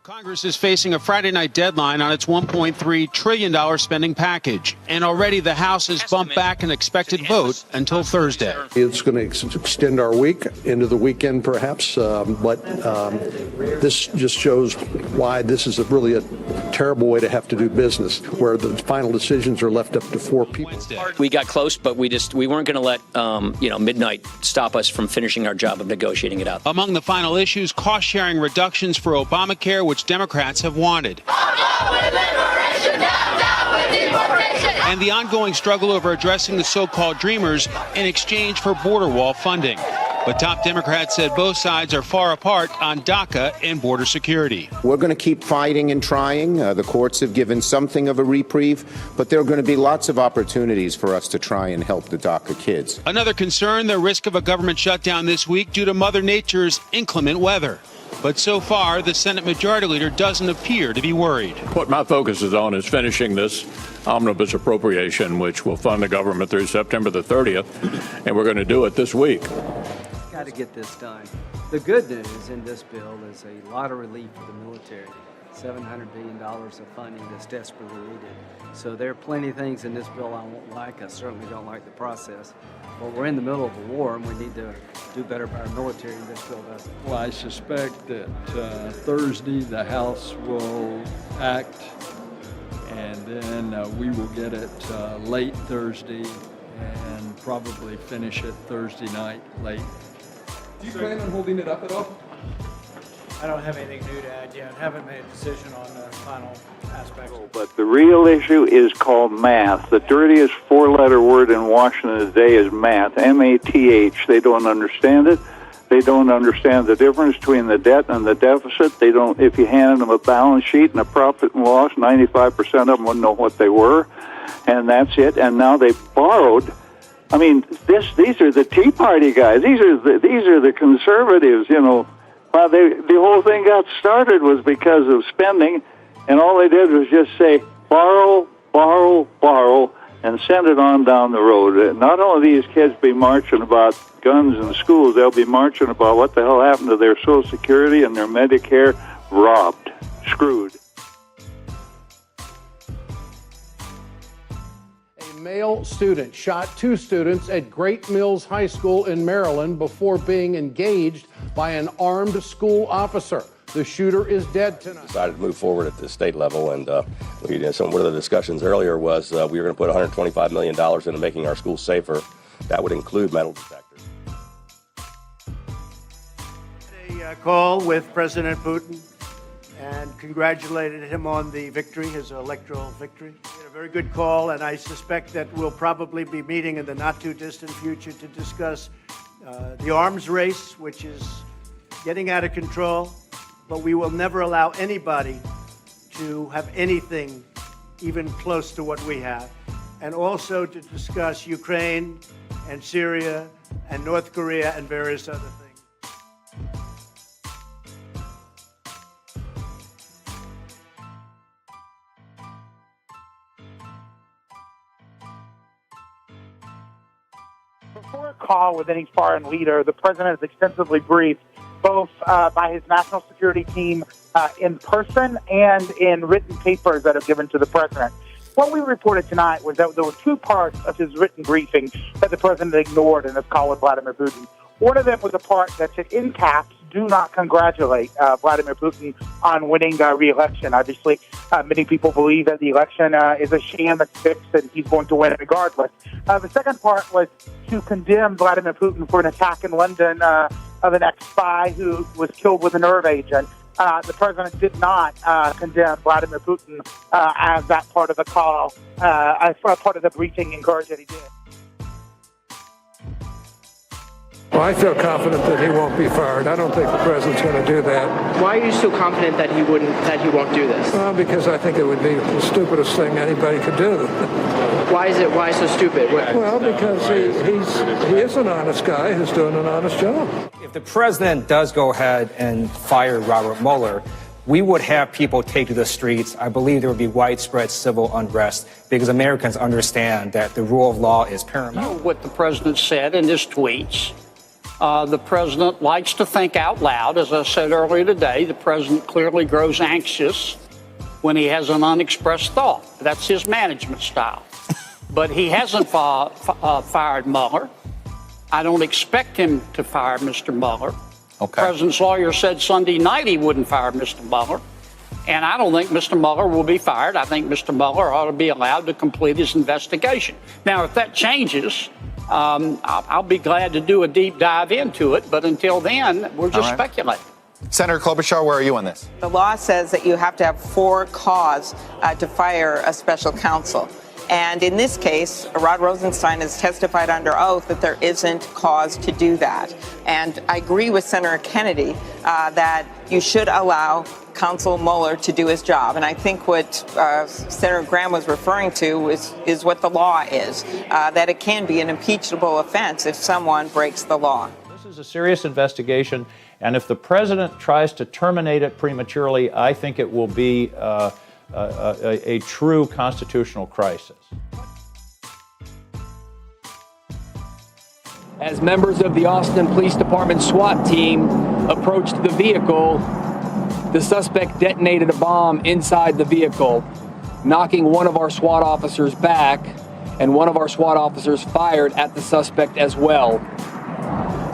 Congress is facing a Friday night deadline on its $1.3 trillion spending package. And already the House has bumped back an expected vote until Thursday. It's going to extend our week into the weekend, perhaps. But this just shows why this is really a terrible way to have to do business, where the final decisions are left up to four people. We got close, but we weren't going to let midnight stop us from finishing our job of negotiating it out. Among the final issues, cost-sharing reductions for Obamacare, which Democrats have wanted. And the ongoing struggle over addressing the so-called Dreamers in exchange for border wall funding. But top Democrats said both sides are far apart on DACA and border security. We're going to keep fighting and trying. The courts have given something of a reprieve, but there are going to be lots of opportunities for us to try and help the DACA kids. Another concern, the risk of a government shutdown this week due to Mother Nature's inclement weather. But so far, the Senate Majority Leader doesn't appear to be worried. What my focus is on is finishing this omnibus appropriation, which will fund the government through September the 30th, and we're going to do it this week. Got to get this done. The good news in this bill is a lot of relief for the military. $700 billion of funding that's desperately needed. So there are plenty of things in this bill I won't like. I certainly don't like the process. But we're in the middle of a war, and we need to do better by our military, and this bill doesn't. Well, I suspect that Thursday the House will act, and then we will get it late Thursday and probably finish it Thursday night late. Do you plan on holding it up at all? I don't have anything new to add yet. Haven't made a decision on the final aspects. But the real issue is called math. The dirtiest four-letter word in Washington today is math, M-A-T-H. They don't understand it. They don't understand the difference between the debt and the deficit. They don't. If you handed them a balance sheet and a profit and loss, 95% of them wouldn't know what they were, and that's it. And now they borrowed. I mean, these are the Tea Party guys. These are the conservatives. You know, well, the whole thing got started was because of spending, and all they did was just say borrow, borrow, borrow, and send it on down the road. Not only these kids be marching about guns in schools, they'll be marching about what the hell happened to their Social Security and their Medicare. Robbed, screwed. Male student shot two students at Great Mills High School in Maryland before being engaged by an armed school officer. The shooter is dead tonight. Decided to move forward at the state level, and one of the discussions earlier was we were going to put $125 million into making our schools safer. That would include metal detectors. A call with President Putin and congratulated him on the victory, his electoral victory. We had a very good call, and I suspect that we'll probably be meeting in the not-too-distant future to discuss the arms race, which is getting out of control, but we will never allow anybody to have anything even close to what we have. And also to discuss Ukraine and Syria and North Korea and various other things. Before a call with any foreign leader, the president is extensively briefed both by his national security team in person and in written papers that are given to the president. What we reported tonight was that there were two parts of his written briefing that the president ignored in his call with Vladimir Putin. One of them was a part that said, in caps, do not congratulate Vladimir Putin on winning re-election. Obviously, many people believe that the election is a sham that's fixed and he's going to win regardless. The second part was to condemn Vladimir Putin for an attack in London of an ex-spy who was killed with a nerve agent. The president did not condemn Vladimir Putin as that part of the call, as part of the briefing encouraged that he did. Well, I feel confident that he won't be fired. I don't think the president's going to do that. Why are you so confident that he won't do this? Because I think it would be the stupidest thing anybody could do. Why so stupid? Well, because he is an honest guy who's doing an honest job. If the president does go ahead and fire Robert Mueller, we would have people take to the streets. I believe there would be widespread civil unrest because Americans understand that the rule of law is paramount. What the president said in his tweets The president likes to think out loud. As I said earlier today, the president clearly grows anxious when he has an unexpressed thought. That's his management style. But he hasn't fired Mueller. I don't expect him to fire Mr. Mueller. Okay. The president's lawyer said Sunday night he wouldn't fire Mr. Mueller. And I don't think Mr. Mueller will be fired. I think Mr. Mueller ought to be allowed to complete his investigation. Now, if that changes, I'll be glad to do a deep dive into it. But until then, we're just speculating. Senator Klobuchar, where are you on this? The law says that you have to have for cause to fire a special counsel. And in this case, Rod Rosenstein has testified under oath that there isn't cause to do that. And I agree with Senator Kennedy that you should allow Counsel Mueller to do his job. And I think what Senator Graham was referring to is what the law is, that it can be an impeachable offense if someone breaks the law. This is a serious investigation, and if the president tries to terminate it prematurely, I think it will be a true constitutional crisis. As members of the Austin Police Department SWAT team approached the vehicle, the suspect detonated a bomb inside the vehicle, knocking one of our SWAT officers back, and one of our SWAT officers fired at the suspect as well.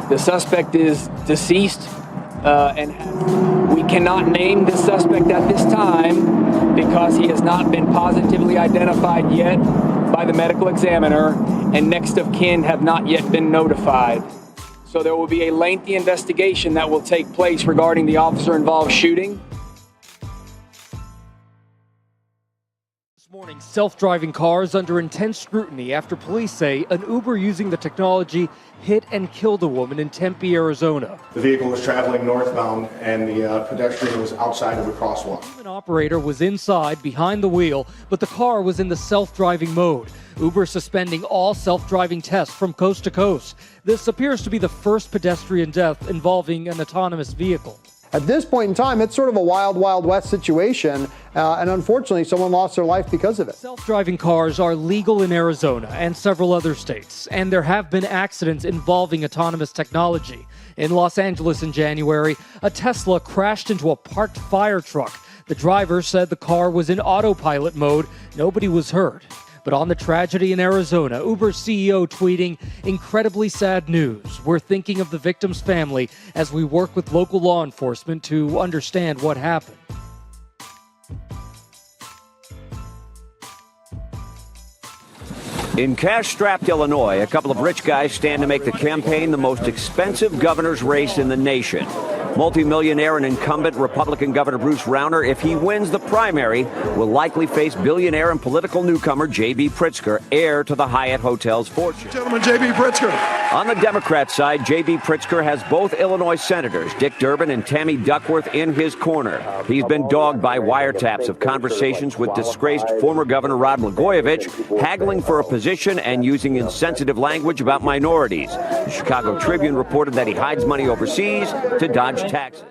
The suspect is deceased, and we cannot name the suspect at this time because he has not been positively identified yet by the medical examiner, and next of kin have not yet been notified. So there will be a lengthy investigation that will take place regarding the officer-involved shooting. This morning, self-driving cars under intense scrutiny after police say an Uber using the technology hit and killed a woman in Tempe, Arizona. The vehicle was traveling northbound and the pedestrian was outside of the crosswalk. The human operator was inside, behind the wheel, but the car was in the self-driving mode. Uber suspending all self-driving tests from coast to coast. This appears to be the first pedestrian death involving an autonomous vehicle. At this point in time, it's sort of a wild, wild west situation, and unfortunately, someone lost their life because of it. Self-driving cars are legal in Arizona and several other states, and there have been accidents involving autonomous technology. In Los Angeles in January, a Tesla crashed into a parked fire truck. The driver said the car was in autopilot mode. Nobody was hurt. But on the tragedy in Arizona, Uber's CEO tweeting, "Incredibly sad news. We're thinking of the victim's family as we work with local law enforcement to understand what happened." In cash-strapped Illinois, a couple of rich guys stand to make the campaign the most expensive governor's race in the nation. Multimillionaire and incumbent Republican Governor Bruce Rauner, if he wins the primary, will likely face billionaire and political newcomer J.B. Pritzker, heir to the Hyatt Hotel's fortune. Gentlemen, J.B. Pritzker. On the Democrat side, J.B. Pritzker has both Illinois senators, Dick Durbin and Tammy Duckworth, in his corner. He's been dogged by wiretaps of conversations with disgraced former Governor Rod Blagojevich, haggling for a position and using insensitive language about minorities. The Chicago Tribune reported that he hides money overseas to dodge taxes.